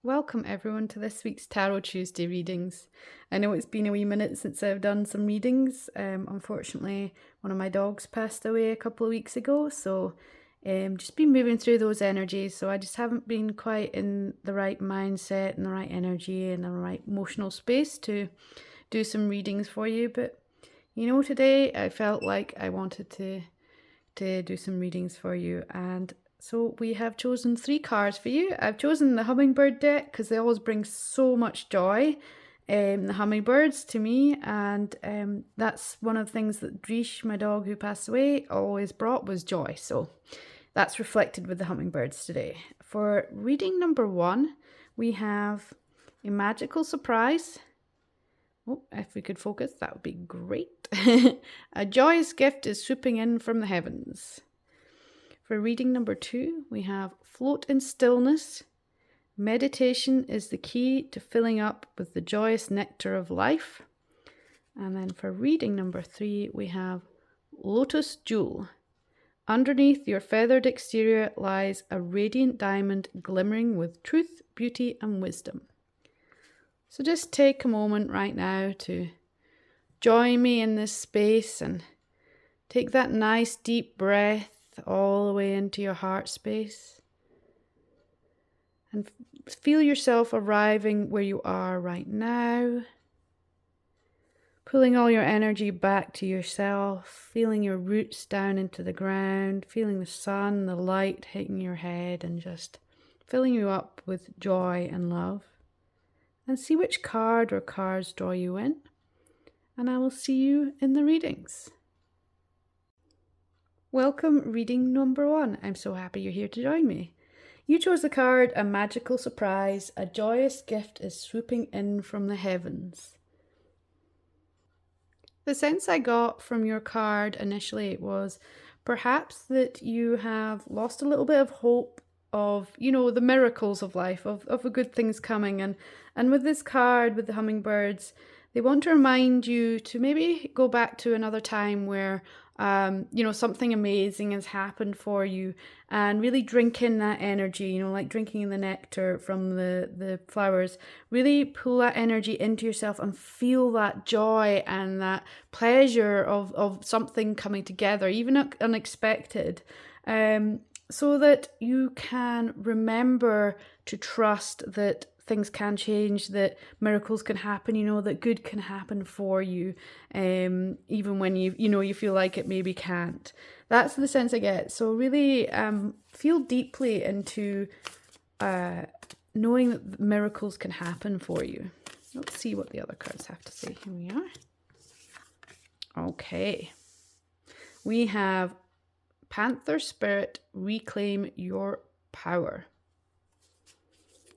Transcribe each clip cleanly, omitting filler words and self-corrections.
Welcome everyone to this week's Tarot Tuesday readings. I know it's been a wee minute since I've done some readings. Unfortunately, one of my dogs passed away a couple of weeks ago, so just been moving through those energies. So I just haven't been quite in the right mindset and the right energy and the right emotional space to do some readings for you. But today I felt like I wanted to do some readings for you, and so we have chosen 3 cards for you. I've chosen the Hummingbird deck because they always bring so much joy, the hummingbirds to me, and that's one of the things that Drish, my dog who passed away, always brought was joy. So that's reflected with the hummingbirds today. For reading number 1, we have a magical surprise. Oh, if we could focus, that would be great. A joyous gift is swooping in from the heavens. For reading number 2, we have float in stillness. Meditation is the key to filling up with the joyous nectar of life. And then for reading number 3, we have lotus jewel. Underneath your feathered exterior lies a radiant diamond glimmering with truth, beauty, and wisdom. So just take a moment right now to join me in this space and take that nice deep breath all the way into your heart space. And feel yourself arriving where you are right now. Pulling all your energy back to yourself, feeling your roots down into the ground, feeling the sun, the light hitting your head, and just filling you up with joy and love. And see which card or cards draw you in. And I will see you in the readings. Welcome, reading number 1. I'm so happy you're here to join me. You chose the card, A Magical Surprise. A joyous gift is swooping in from the heavens. The sense I got from your card initially was perhaps that you have lost a little bit of hope of, the miracles of life, of the good things coming. And with this card, with the hummingbirds, they want to remind you to maybe go back to another time where, something amazing has happened for you, and really drink in that energy, like drinking in the nectar from the flowers. Really pull that energy into yourself and feel that joy and that pleasure of something coming together, even unexpected. So that you can remember to trust that things can change, that miracles can happen, that good can happen for you, even when you feel like it maybe can't. That's the sense I get. So really feel deeply into knowing that miracles can happen for you. Let's see what the other cards have to say. Here we are. Okay. We have Panther Spirit, reclaim your power.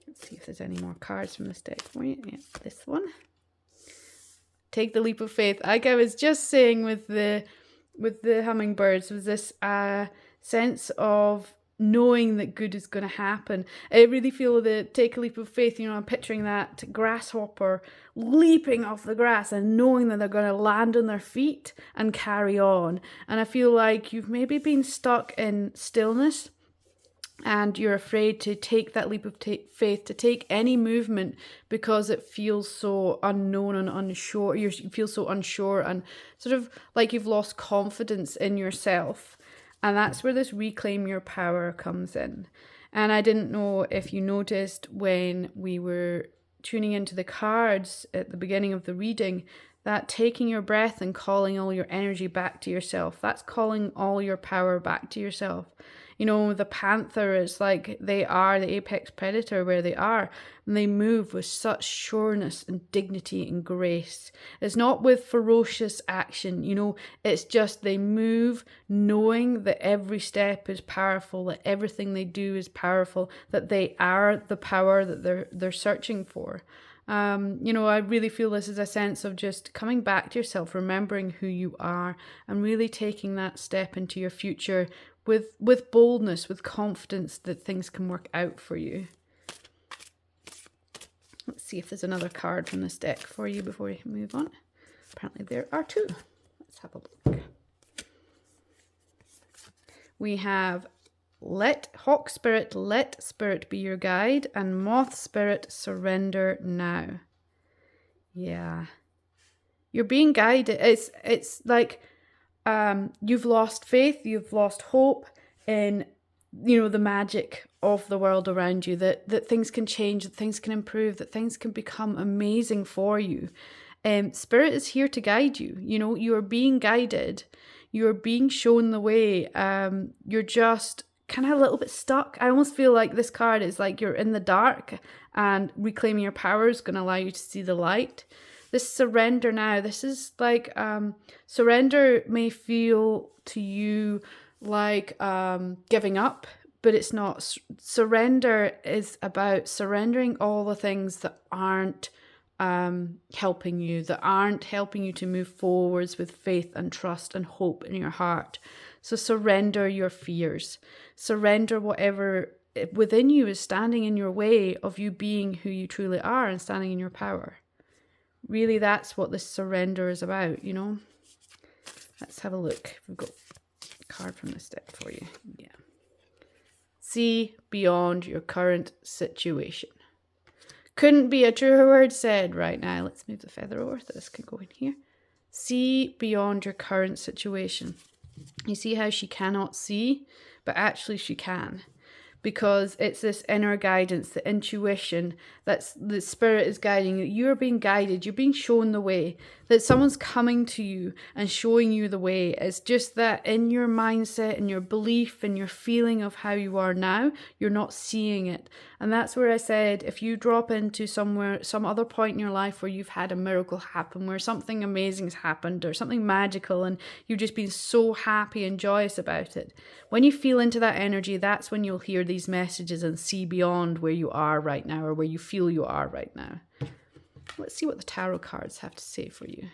Let's see if there's any more cards from this deck for you. Yeah, this one. Take the leap of faith. Like I was just saying with the hummingbirds, was this sense of knowing that good is going to happen. I really feel that take a leap of faith. I'm picturing that grasshopper leaping off the grass and knowing that they're going to land on their feet and carry on. And I feel like you've maybe been stuck in stillness and you're afraid to take that leap of faith, to take any movement because it feels so unknown and unsure. You feel so unsure and sort of like you've lost confidence in yourself. And that's where this reclaim your power comes in. And I didn't know if you noticed when we were tuning into the cards at the beginning of the reading, that taking your breath and calling all your energy back to yourself, that's calling all your power back to yourself. The panther is like they are the apex predator where they are, and they move with such sureness and dignity and grace. It's not with ferocious action, it's just they move knowing that every step is powerful, that everything they do is powerful, that they are the power that they're searching for. I really feel this is a sense of just coming back to yourself, remembering who you are, and really taking that step into your future with boldness, with confidence that things can work out for you. Let's see if there's another card from this deck for you before we move on. Apparently there are 2. Let's have a look. We have Hawk spirit, let spirit be your guide, and moth spirit, surrender now. Yeah. You're being guided. It's like you've lost faith, you've lost hope in the magic of the world around you, that things can change, that things can improve, that things can become amazing for you. Spirit is here to guide you. You are being guided, you're being shown the way. You're just kind of a little bit stuck. I almost feel like this card is like you're in the dark, and reclaiming your power is going to allow you to see the light. This surrender now, this is like surrender may feel to you like giving up, but it's not. Surrender is about surrendering all the things that aren't helping you, to move forwards with faith and trust and hope in your heart. So surrender your fears, surrender whatever within you is standing in your way of you being who you truly are and standing in your power. Really, that's what this surrender is about, Let's have a look. We've got a card from this deck for you. Yeah. See beyond your current situation. Couldn't be a truer word said right now. Let's move the feather over so this can go in here. See beyond your current situation. You see how she cannot see, but actually she can. Because it's this inner guidance, the intuition, that's the spirit is guiding you. You're being guided, you're being shown the way, that someone's coming to you and showing you the way. It's just that in your mindset and your belief and your feeling of how you are now, you're not seeing it. And that's where I said, if you drop into some other point in your life where you've had a miracle happen, where something amazing has happened or something magical, and you've just been so happy and joyous about it, when you feel into that energy, that's when you'll hear these messages and see beyond where you are right now or where you feel you are right now. Let's see what the tarot cards have to say for you.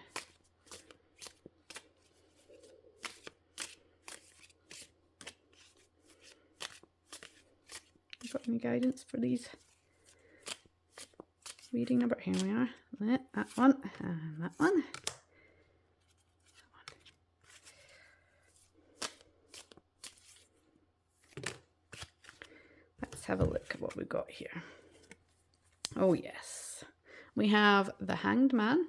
Got any guidance for these? Reading number, here we are. That one and that one. Let's have a look at what we've got here. Oh yes, we have the Hanged Man,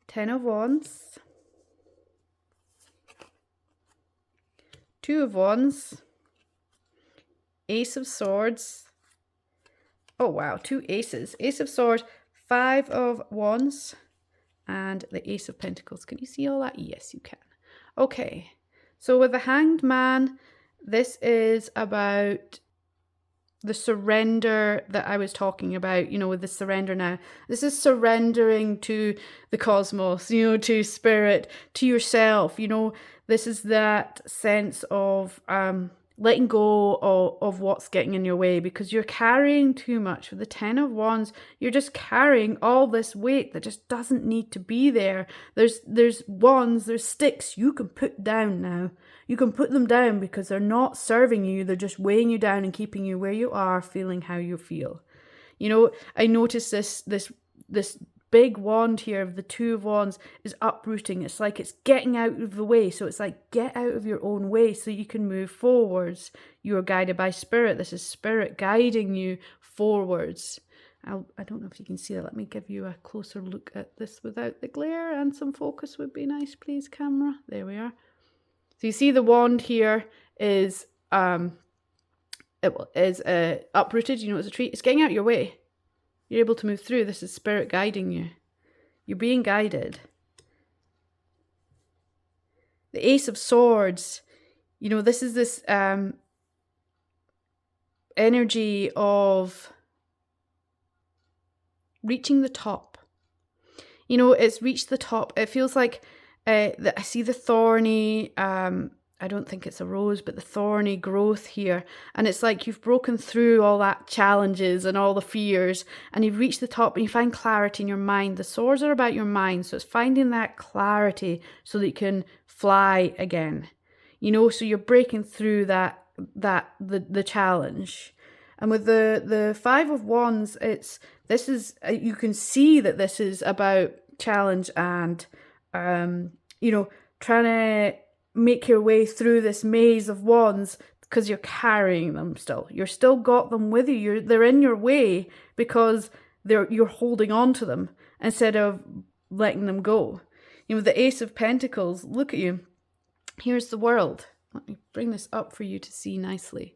10 of Wands, 2 of Wands, Ace of Swords. Oh wow, 2 aces. Ace of Swords, 5 of Wands, and the Ace of Pentacles. Can you see all that? Yes, you can. Okay, so with the Hanged Man, this is about the surrender that I was talking about, with the surrender now. This is surrendering to the cosmos, to spirit, to yourself. This is that sense of letting go of what's getting in your way, because you're carrying too much. With the 10 of Wands, you're just carrying all this weight that just doesn't need to be there. There's wands, there's sticks you can put down now. You can put them down because they're not serving you. They're just weighing you down and keeping you where you are, feeling how you feel. I noticed this big wand here of the 2 of Wands is uprooting. It's like it's getting out of the way. So it's like, get out of your own way so you can move forwards. You are guided by spirit. This is spirit guiding you forwards. I don't know if you can see that. Let me give you a closer look at this without the glare, and some focus would be nice, please, camera. There we are. So you see the wand here is uprooted. It's a tree. It's getting out of your way. You're able to move through. This is spirit guiding you. You're being guided. The Ace of Swords, this is this energy of reaching the top. It's reached the top. It feels like I see the thorny, I don't think it's a rose, but the thorny growth here. And it's like you've broken through all that challenges and all the fears, and you've reached the top and you find clarity in your mind. The swords are about your mind. So it's finding that clarity so that you can fly again. So you're breaking through the challenge. And with the 5 of Wands, you can see that this is about challenge and, trying to make your way through this maze of wands because you're carrying them still. You're still got them with you. They're in your way because you're holding on to them instead of letting them go. You know, the Ace of Pentacles, look at you. Here's the world. Let me bring this up for you to see nicely.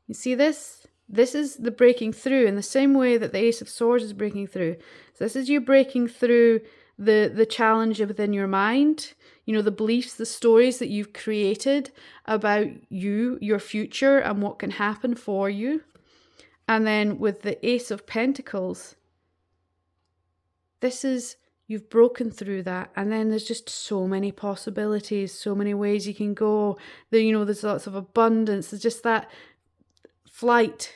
You see this? This is the breaking through in the same way that the Ace of Swords is breaking through. So this is you breaking through the challenge within your mind, you know, the beliefs, the stories that you've created about you, your future, and what can happen for you. And then with the Ace of Pentacles, this is, you've broken through that. And then there's just so many possibilities, so many ways you can go. You know, there's lots of abundance. There's just that flight.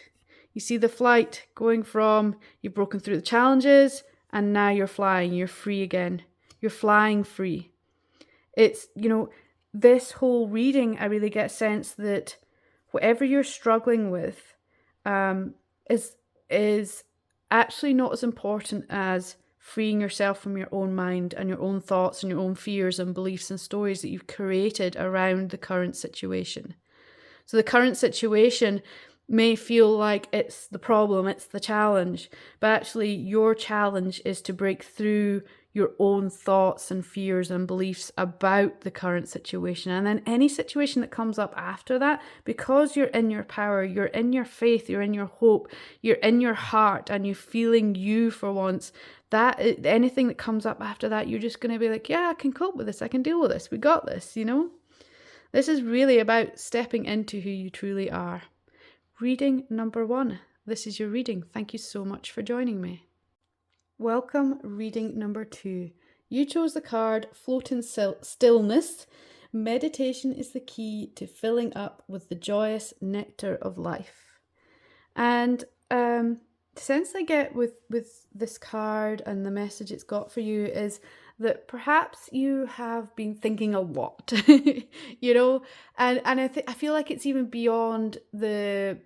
You see the flight going from, you've broken through the challenges, and now you're flying, you're free again. You're flying free. It's, you know, this whole reading, I really get a sense that whatever you're struggling with is actually not as important as freeing yourself from your own mind and your own thoughts and your own fears and beliefs and stories that you've created around the current situation. So the current situation may feel like it's the problem, it's the challenge, but actually your challenge is to break through your own thoughts and fears and beliefs about the current situation. And then any situation that comes up after that, because you're in your power, you're in your faith, you're in your hope, you're in your heart, and you're feeling you for once, that anything that comes up after that, you're just going to be like, yeah, I can cope with this, I can deal with this, we got this, you know? This is really about stepping into who you truly are. Reading number 1. This is your reading. Thank you so much for joining me. Welcome, reading number 2. You chose the card Float in Stillness. Meditation is the key to filling up with the joyous nectar of life. And the sense I get with this card and the message it's got for you is that perhaps you have been thinking a lot, you know, and I feel like it's even beyond the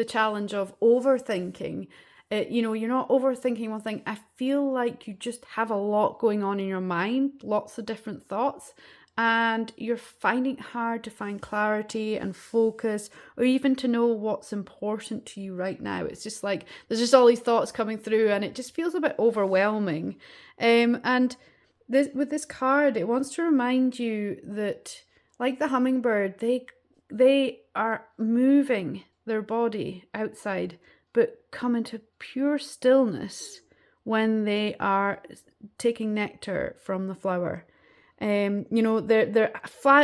challenge of overthinking. You know, you're not overthinking one thing. I feel like you just have a lot going on in your mind, lots of different thoughts, and you're finding it hard to find clarity and focus, or even to know what's important to you right now. It's just like there's just all these thoughts coming through, and it just feels a bit overwhelming. And with this card, it wants to remind you that, like the hummingbird, they are moving their body outside, but come into pure stillness when they are taking nectar from the flower. You know, their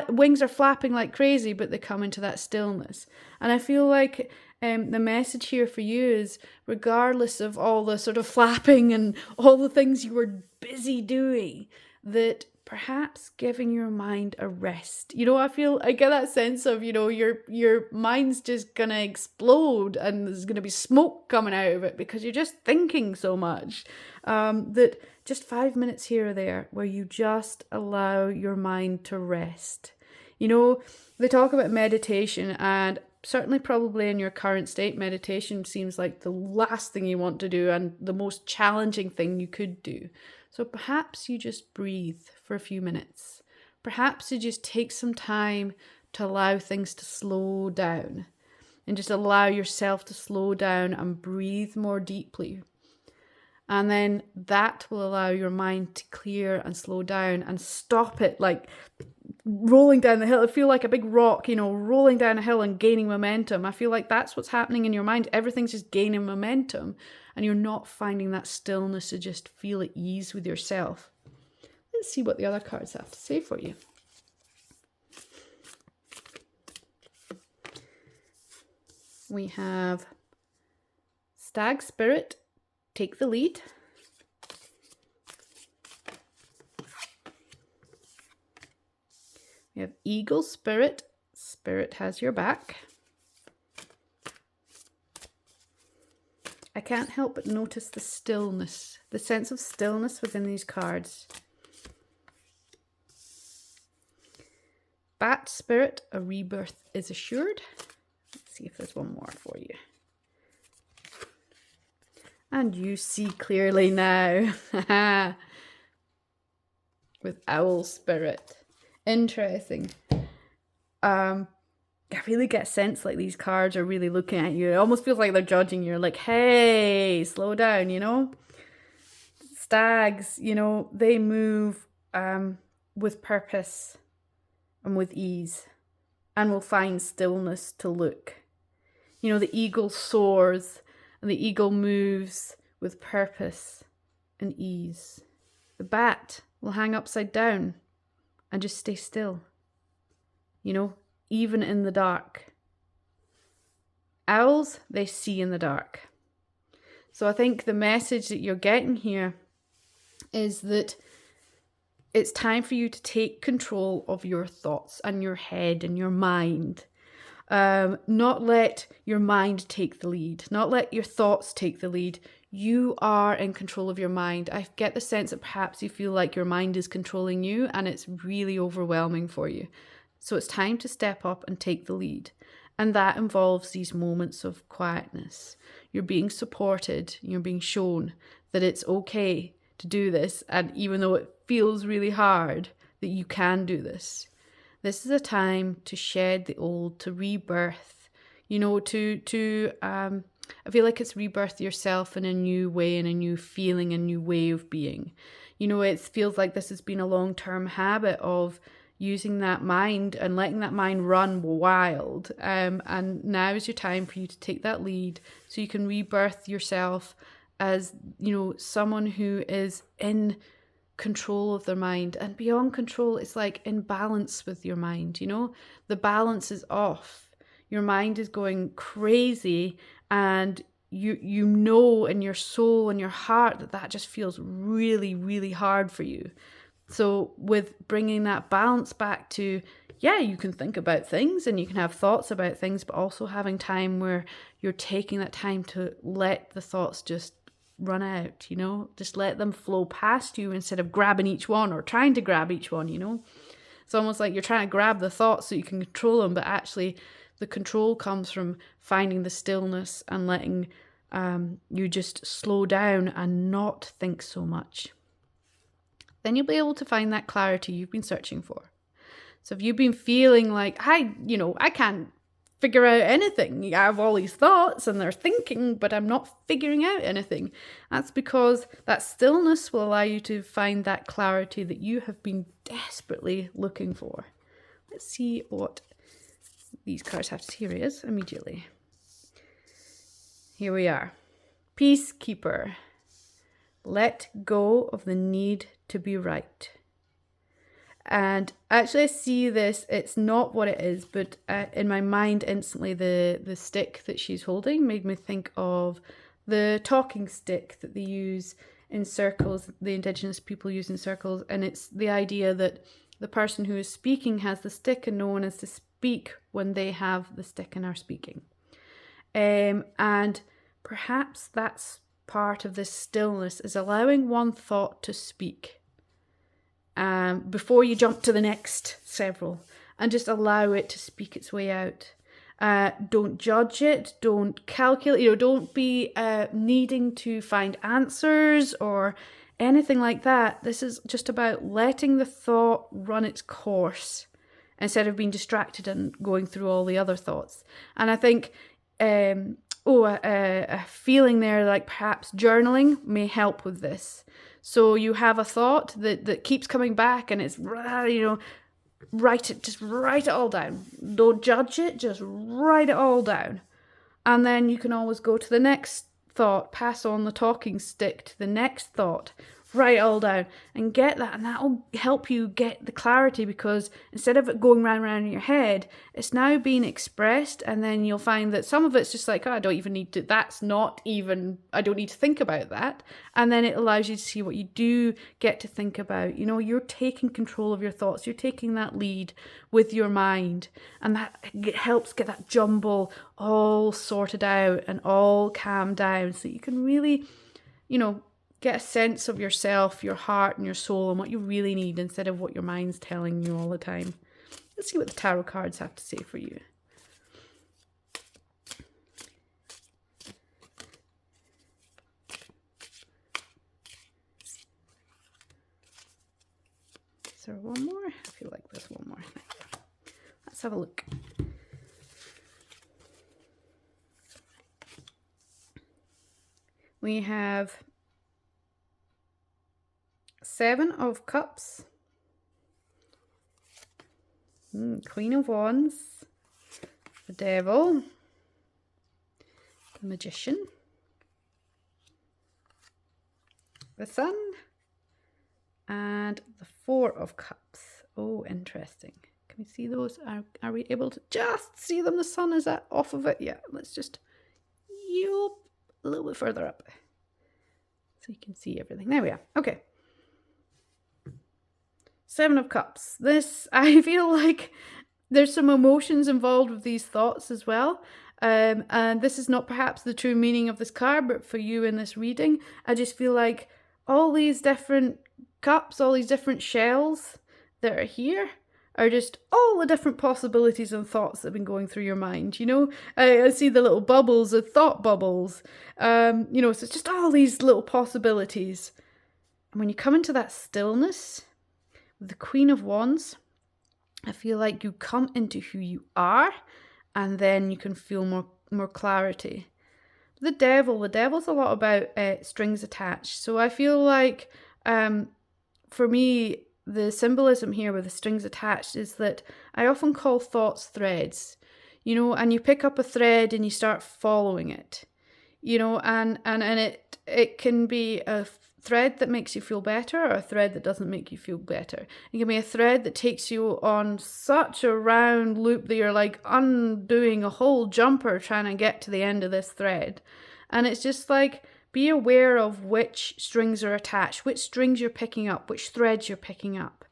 wings are flapping like crazy, but they come into that stillness. And I feel like the message here for you is, regardless of all the sort of flapping and all the things you were busy doing, that perhaps giving your mind a rest. You know, I get that sense of, you know, your mind's just gonna explode and there's gonna be smoke coming out of it because you're just thinking so much. That just 5 minutes here or there where you just allow your mind to rest. You know, they talk about meditation, and certainly probably in your current state, meditation seems like the last thing you want to do and the most challenging thing you could do. So perhaps you just breathe for a few minutes. Perhaps you just take some time to allow things to slow down, and just allow yourself to slow down and breathe more deeply. And then that will allow your mind to clear and slow down and stop it like rolling down the hill. I feel like a big rock, you know, rolling down a hill and gaining momentum. I feel like that's what's happening in your mind. Everything's just gaining momentum, and you're not finding that stillness to just feel at ease with yourself. Let's see what the other cards have to say for you. We have Stag Spirit, take the lead. We have Eagle Spirit, Spirit has your back. I can't help but notice the stillness, the sense of stillness within these cards. Bat Spirit, a rebirth is assured. Let's see if there's one more for you. And you see clearly now. With Owl Spirit. Interesting. I really get a sense like these cards are really looking at you. It almost feels like they're judging you. Like, hey, slow down, you know? Stags, you know, they move with purpose and with ease and will find stillness to look. You know, the eagle soars and the eagle moves with purpose and ease. The bat will hang upside down and just stay still, you know, even in the dark. Owls, they see in the dark. So I think the message that you're getting here is that it's time for you to take control of your thoughts and your head and your mind. Not let your mind take the lead, not let your thoughts take the lead. You are in control of your mind. I get the sense that perhaps you feel like your mind is controlling you and it's really overwhelming for you. So it's time to step up and take the lead. And that involves these moments of quietness. You're being supported, you're being shown that it's okay to do this. And even though it feels really hard, that you can do this. This is a time to shed the old, to rebirth, you know, I feel like it's rebirth yourself in a new way, in a new feeling, a new way of being. You know, it feels like this has been a long-term habit of using that mind and letting that mind run wild. And now is your time for you to take that lead so you can rebirth yourself as, you know, someone who is in control of their mind. And beyond control, it's like in balance with your mind, you know? The balance is off. Your mind is going crazy and you know in your soul and your heart that just feels really, really hard for you. So with bringing that balance back to, yeah, you can think about things and you can have thoughts about things, but also having time where you're taking that time to let the thoughts just run out, you know, just let them flow past you instead of grabbing each one or trying to grab each one, you know. It's almost like you're trying to grab the thoughts so you can control them, but actually the control comes from finding the stillness and letting you just slow down and not think so much. Then you'll be able to find that clarity you've been searching for. So if you've been feeling like, I can't figure out anything. I have all these thoughts and they're thinking, but I'm not figuring out anything. That's because that stillness will allow you to find that clarity that you have been desperately looking for. Let's see what these cards have to say. Here it is immediately. Here we are. Peacekeeper. Let go of the need to be right. And actually I see this, it's not what it is, but in my mind instantly the stick that she's holding made me think of the talking stick that they use in circles, the Indigenous people use in circles, and it's the idea that the person who is speaking has the stick and no one is to speak when they have the stick and are speaking. And perhaps that's part of this stillness, is allowing one thought to speak before you jump to the next several, and just allow it to speak its way out. Don't judge it, don't calculate, don't be needing to find answers or anything like that. This is just about letting the thought run its course instead of being distracted and going through all the other thoughts. And I think a feeling there like perhaps journaling may help with this. So you have a thought that keeps coming back and it's, write it all down. Don't judge it, just write it all down. And then you can always go to the next thought, pass on the talking stick to the next thought, write it all down and get that. And that will help you get the clarity, because instead of it going round and round in your head, it's now being expressed. And then you'll find that some of it's just like, I don't even need to, I don't need to think about that. And then it allows you to see what you do get to think about. You're taking control of your thoughts. You're taking that lead with your mind. And that helps get that jumble all sorted out and all calmed down so you can really, get a sense of yourself, your heart and your soul and what you really need instead of what your mind's telling you all the time. Let's see what the tarot cards have to say for you. Is there one more? I feel like there's one more. Let's have a look. We have 7 of Cups, Queen of Wands, the Devil, the Magician, the Sun, and the 4 of Cups. Oh, interesting. Can we see those? Are we able to just see them? The Sun, is that off of it? Yeah, let's just a little bit further up so you can see everything. There we are. Okay. 7 of Cups. This, I feel like there's some emotions involved with these thoughts as well. And this is not perhaps the true meaning of this card, but for you in this reading, I just feel like all these different cups, all these different shells that are here are just all the different possibilities and thoughts that have been going through your mind. You know, I see the little bubbles of thought bubbles. You know, so it's just all these little possibilities. And when you come into that stillness with the Queen of Wands, I feel like you come into who you are, and then you can feel more clarity. The devil's a lot about strings attached. So I feel like for me, the symbolism here with the strings attached is that I often call thoughts threads, you know, and you pick up a thread and you start following it, you know, and it can be a thread that makes you feel better or a thread that doesn't make you feel better. It can be a thread that takes you on such a round loop that you're like undoing a whole jumper trying to get to the end of this thread. And it's just like, be aware of which strings are attached, which strings you're picking up, which threads you're picking up.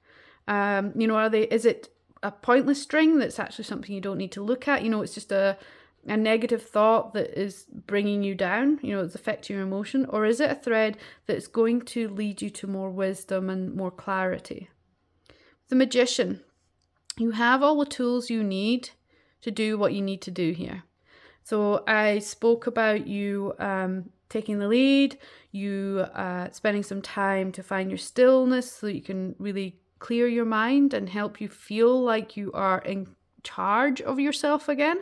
You know, is it a pointless string that's actually something you don't need to look at? You know, it's just a negative thought that is bringing you down, you know, it's affecting your emotion? Or is it a thread that's going to lead you to more wisdom and more clarity? The Magician, you have all the tools you need to do what you need to do here. So I spoke about you taking the lead, you spending some time to find your stillness so you can really clear your mind and help you feel like you are in charge of yourself again.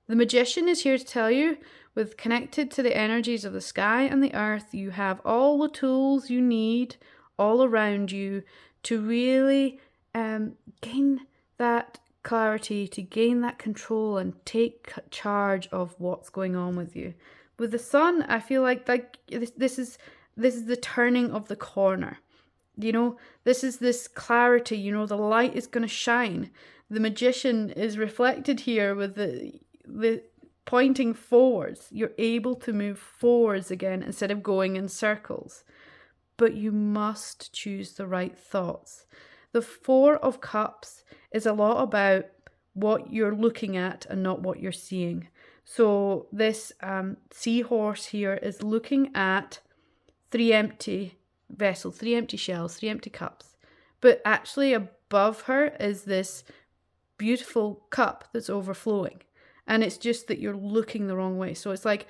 The Magician is here to tell you, with connected to the energies of the sky and the earth, you have all the tools you need all around you to really gain that clarity, to gain that control and take charge of what's going on with you. With the Sun, I feel like this is the turning of the corner. You know, this is this clarity, you know, the light is going to shine. The Magician is reflected here with the pointing forwards. You're able to move forwards again instead of going in circles. But you must choose the right thoughts. The 4 of Cups is a lot about what you're looking at and not what you're seeing. So this seahorse here is looking at 3 empty vessels, 3 empty shells, 3 empty cups. But actually above her is this beautiful cup that's overflowing. And it's just that you're looking the wrong way. So it's like,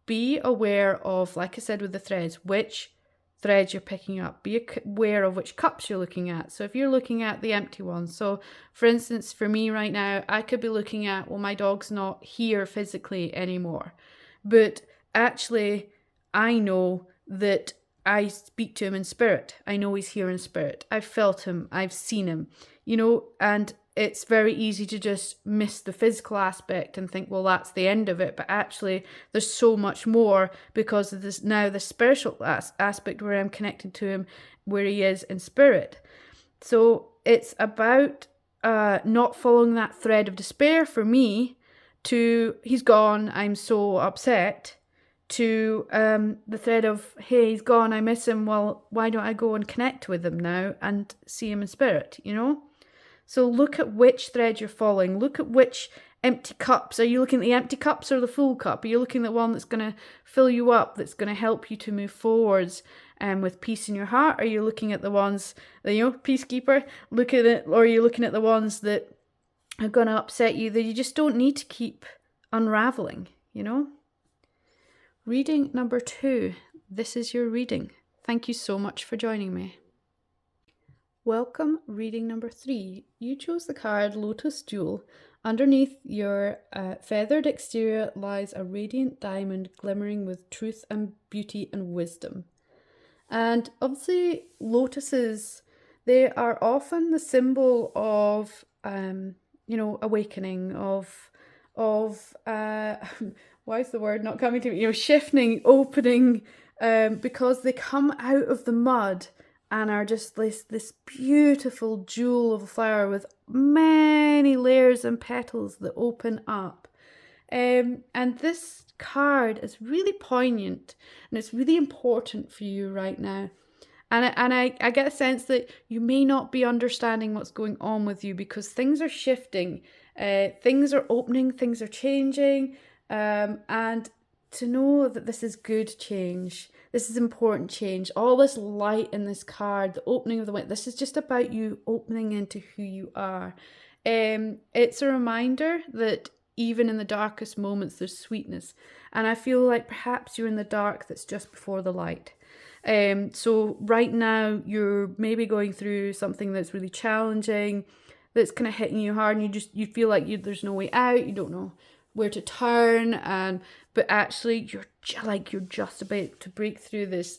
be aware of, like I said with the threads, which threads you're picking up. Be aware of which cups you're looking at. So if you're looking at the empty ones, so for instance, for me right now, I could be looking at, well, my dog's not here physically anymore. But actually, I know that I speak to him in spirit. I know he's here in spirit. I've felt him. I've seen him, you know, and it's very easy to just miss the physical aspect and think, well, that's the end of it. But actually, there's so much more because of this now the spiritual aspect where I'm connected to him, where he is in spirit. So it's about not following that thread of despair for me to, he's gone, I'm so upset, to the thread of, hey, he's gone, I miss him, well, why don't I go and connect with him now and see him in spirit, you know? So look at which thread you're following. Look at which empty cups. Are you looking at the empty cups or the full cup? Are you looking at the one that's going to fill you up, that's going to help you to move forwards with peace in your heart? Are you looking at the ones that, you know, peacekeeper, look at it, or are you looking at the ones that are going to upset you, that you just don't need to keep unraveling, you know? Reading number 2. This is your reading. Thank you so much for joining me. Welcome, reading number 3. You chose the card Lotus Jewel. Underneath your feathered exterior lies a radiant diamond glimmering with truth and beauty and wisdom. And obviously, lotuses, they are often the symbol of, awakening, why is the word not coming to me? Shifting, opening, because they come out of the mud and are just this beautiful jewel of a flower with many layers and petals that open up. And this card is really poignant and it's really important for you right now. And I get a sense that you may not be understanding what's going on with you because things are shifting, things are opening, things are changing, and to know that this is good change, this is important change, all this light in this card, the opening of the window, this is just about you opening into who you are. It's a reminder that even in the darkest moments, there's sweetness. And I feel like perhaps you're in the dark that's just before the light. So right now you're maybe going through something that's really challenging, that's kind of hitting you hard, and you feel like there's no way out. You don't know where to turn, but actually you're just about to break through this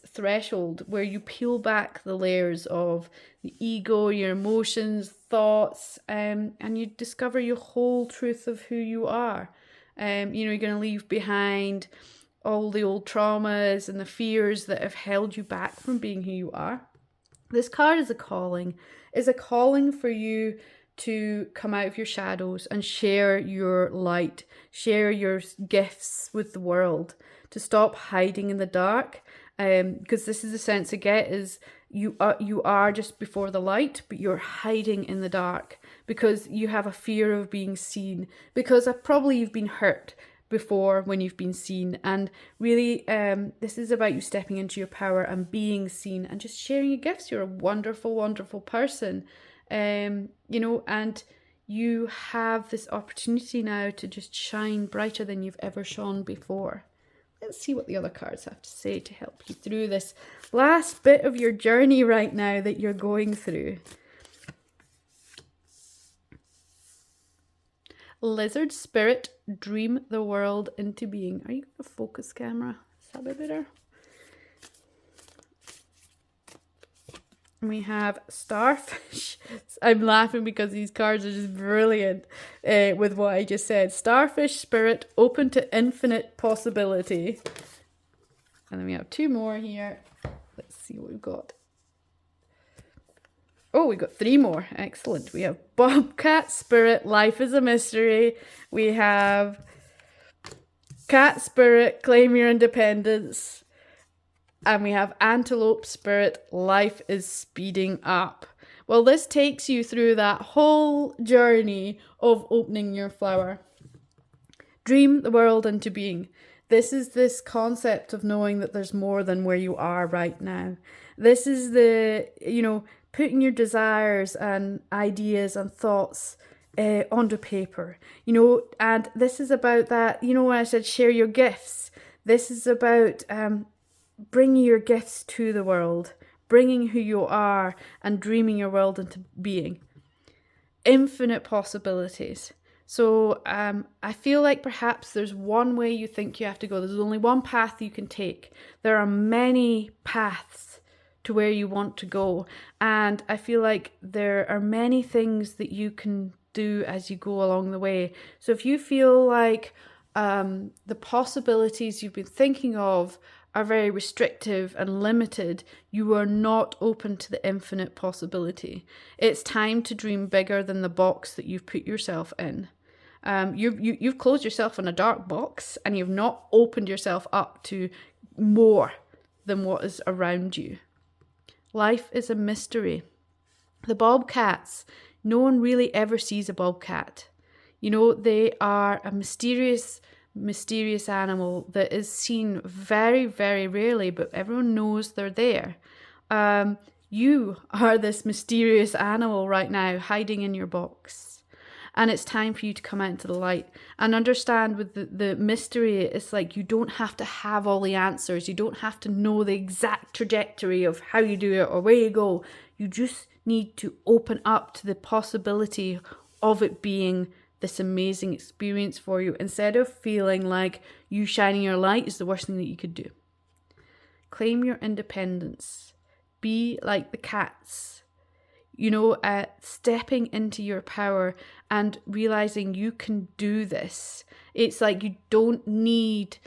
threshold where you peel back the layers of the ego, your emotions, thoughts, and you discover your whole truth of who you are. You're going to leave behind all the old traumas and the fears that have held you back from being who you are. This card is a calling for you to come out of your shadows and share your light, share your gifts with the world, to stop hiding in the dark. Because this is the sense I get is you are just before the light, but you're hiding in the dark because you have a fear of being seen, because probably you've been hurt before when you've been seen, and really this is about you stepping into your power and being seen and just sharing your gifts. You're a wonderful, wonderful person, and you have this opportunity now to just shine brighter than you've ever shone before. Let's see what the other cards have to say to help you through this last bit of your journey right now that you're going through. Lizard spirit, dream the world into being. Are you going to focus, camera? Is that a bit better? We have starfish. I'm laughing because these cards are just brilliant with what I just said. Starfish spirit, open to infinite possibility. And then we have 2 more here. Let's see what we've got. Oh, we got 3 more. Excellent. We have Bobcat Spirit, Life is a Mystery. We have Cat Spirit, Claim Your Independence. And we have Antelope Spirit, Life is Speeding Up. Well, this takes you through that whole journey of opening your flower. Dream the world into being. This is this concept of knowing that there's more than where you are right now. This is the, putting your desires and ideas and thoughts onto paper, and this is about that, when I said share your gifts, this is about bringing your gifts to the world, bringing who you are and dreaming your world into being. Infinite possibilities. So I feel like perhaps there's one way you think you have to go. There's only one path you can take. There are many paths to where you want to go. And I feel like there are many things that you can do as you go along the way. So if you feel like the possibilities you've been thinking of are very restrictive and limited, you are not open to the infinite possibility. It's time to dream bigger than the box that you've put yourself in. You've closed yourself in a dark box and you've not opened yourself up to more than what is around you. Life is a mystery. The bobcats, no one really ever sees a bobcat. They are a mysterious animal that is seen very, very rarely, but everyone knows they're there. You are this mysterious animal right now hiding in your box. And it's time for you to come out into the light and understand with the mystery. It's like you don't have to have all the answers. You don't have to know the exact trajectory of how you do it or where you go. You just need to open up to the possibility of it being this amazing experience for you, instead of feeling like you shining your light is the worst thing that you could do. Claim your independence. Be like the cats. Stepping into your power and realizing you can do this. It's like you don't need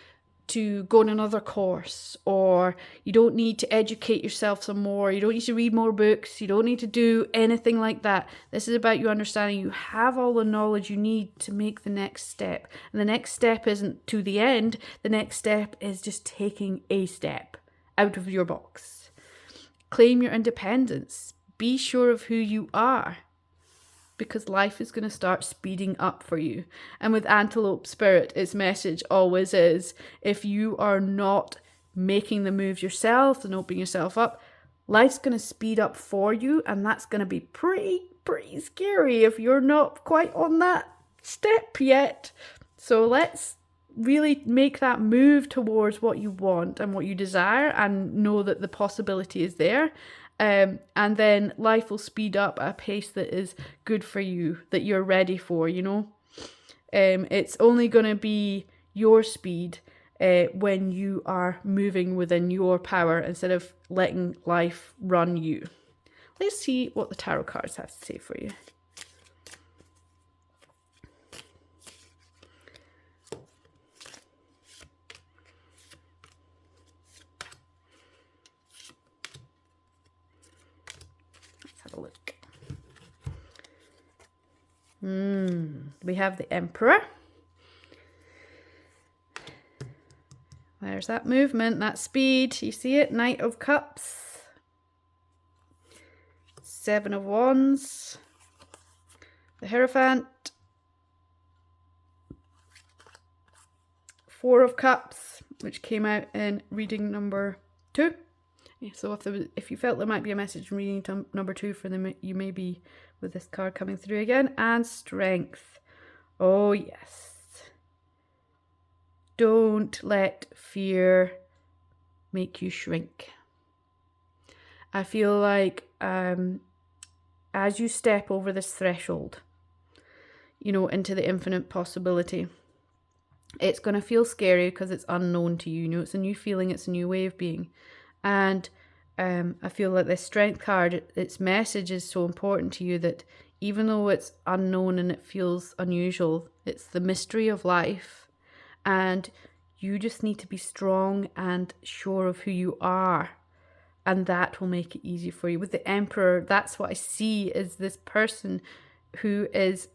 to go on another course, or you don't need to educate yourself some more. You don't need to read more books. You don't need to do anything like that. This is about you understanding you have all the knowledge you need to make the next step. And the next step isn't to the end. The next step is just taking a step out of your box. Claim your independence. Be sure of who you are, because life is going to start speeding up for you. And with Antelope Spirit, its message always is, if you are not making the moves yourself and opening yourself up, life's going to speed up for you. And that's going to be pretty scary if you're not quite on that step yet. So let's really make that move towards what you want and what you desire, and know that the possibility is there. And then life will speed up at a pace that is good for you, that you're ready for, It's only going to be your speed when you are moving within your power instead of letting life run you. Let's see what the tarot cards have to say for you. Have a look. We have the Emperor. There's that movement, that speed. You see it? Knight of Cups. 7 of Wands. The Hierophant. 4 of Cups, which came out in reading number 2. So if you felt there might be a message in reading number 2 for them, you may be with this card coming through again. And Strength. Oh yes. Don't let fear make you shrink. I feel like as you step over this threshold, into the infinite possibility, it's going to feel scary because it's unknown to you. It's a new feeling, it's a new way of being. And I feel like this Strength card, its message is so important to you that even though it's unknown and it feels unusual, it's the mystery of life. And you just need to be strong and sure of who you are. And that will make it easier for you. With the Emperor, that's what I see, is this person who is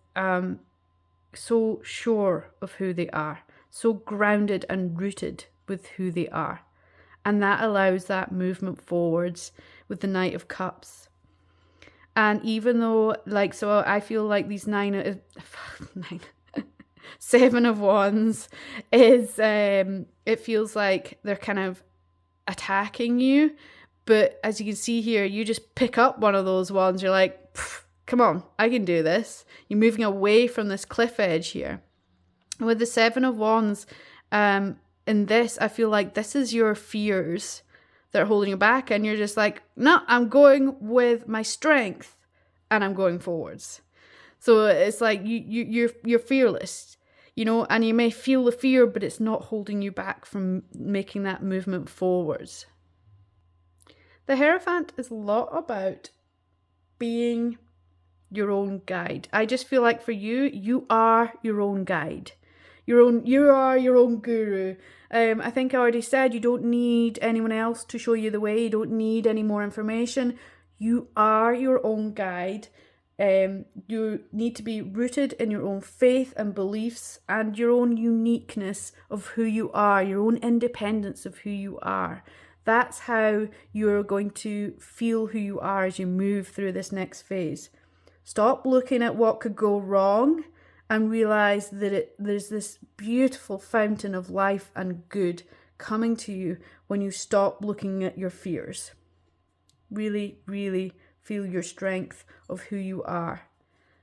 so sure of who they are, so grounded and rooted with who they are. And that allows that movement forwards with the Knight of Cups. And even though, so I feel like these 7 of Wands is, it feels like they're kind of attacking you. But as you can see here, you just pick up one of those wands. You're like, come on, I can do this. You're moving away from this cliff edge here. With the 7 of Wands, in this, I feel like this is your fears that are holding you back, and you're just like, no, I'm going with my strength, and I'm going forwards. So it's like you're fearless, and you may feel the fear, but it's not holding you back from making that movement forwards. The Hierophant is a lot about being your own guide. I just feel like for you, you are your own guide. You are your own guru. I think I already said you don't need anyone else to show you the way. You don't need any more information. You are your own guide. You need to be rooted in your own faith and beliefs and your own uniqueness of who you are, your own independence of who you are. That's how you're going to feel who you are as you move through this next phase. Stop looking at what could go wrong and realize that there's this beautiful fountain of life and good coming to you when you stop looking at your fears. Really, really feel your strength of who you are.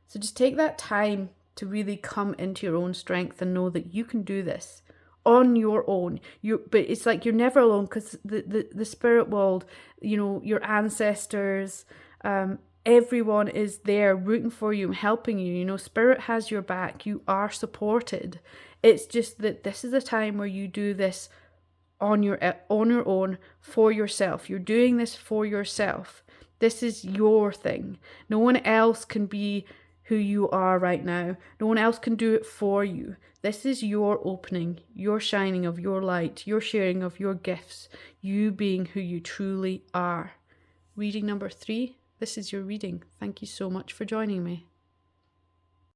So just take that time to really come into your own strength and know that you can do this on your own. But it's like you're never alone, because the spirit world, your ancestors, everyone is there rooting for you and helping you. Spirit has your back. You are supported. It's just that this is a time where you do this on your own, for yourself. You're doing this for yourself. This is your thing. No one else can be who you are right now. No one else can do it for you. This is your opening, your shining of your light, your sharing of your gifts, you being who you truly are. Reading number 3, this is your reading. Thank you so much for joining me.